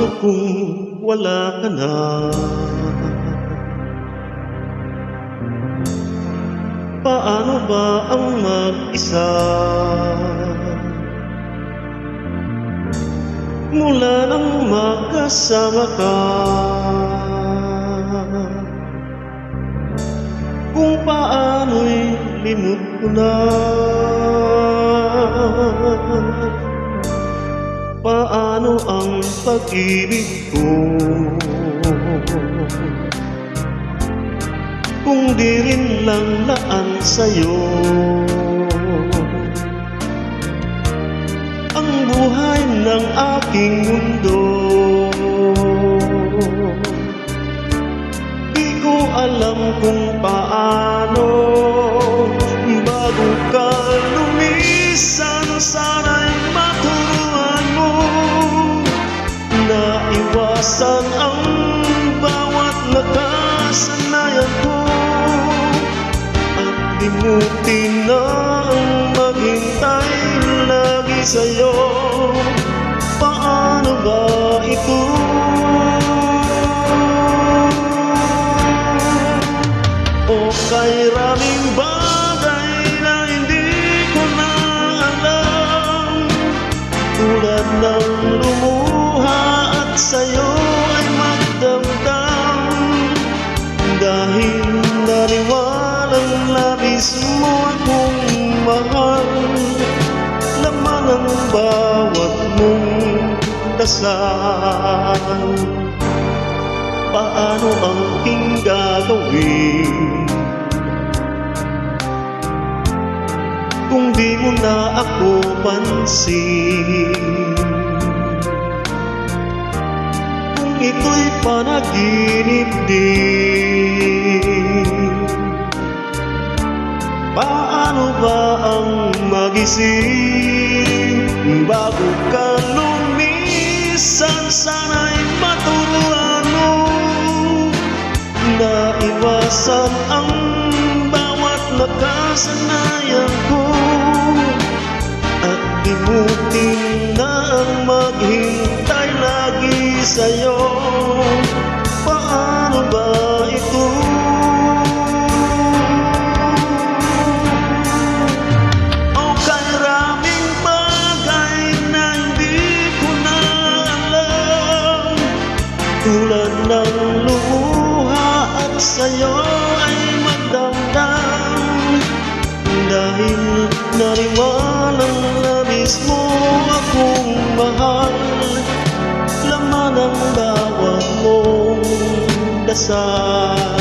paano kung wala ka na? Paano ba ang mag-isa? Mula nang magkasama ka, kung paano'y limot ko na. Paano ang pag-ibig ko kung di rin lang laan sa'yo? Ang buhay ng aking mundo, di ko alam kung paano. Bago ka lumisan, sana'y maturuan mo na iwasan ang bawat nakasanayan ko, at limutin na ang maghintay lagi sa'yo. Paano ba ito? O kay raming bagay na hindi ko na alam, tulad ng lumuha at sa'yo ay magdamdam, dahil nariwalang labis mo akong mahal. Laman ang bawat mong dasal. Paano ang aking gagawin kung di mo na ako pansin? Kung ito'y panaginip din, paano ba ang magising? Bago ka lumisan, sana'y maturuan mo na iwasan ang bawat nakasanayan ko, at limutin na ang maghintay lagi sa'yo. Paano ba ito? O kay raming bagay na hindi ko na alam, tulad ng lumuha at sa'yo ay magdamdam, dahil nariwalang labis mo akong mahal. Laman ang bawat mong dasal.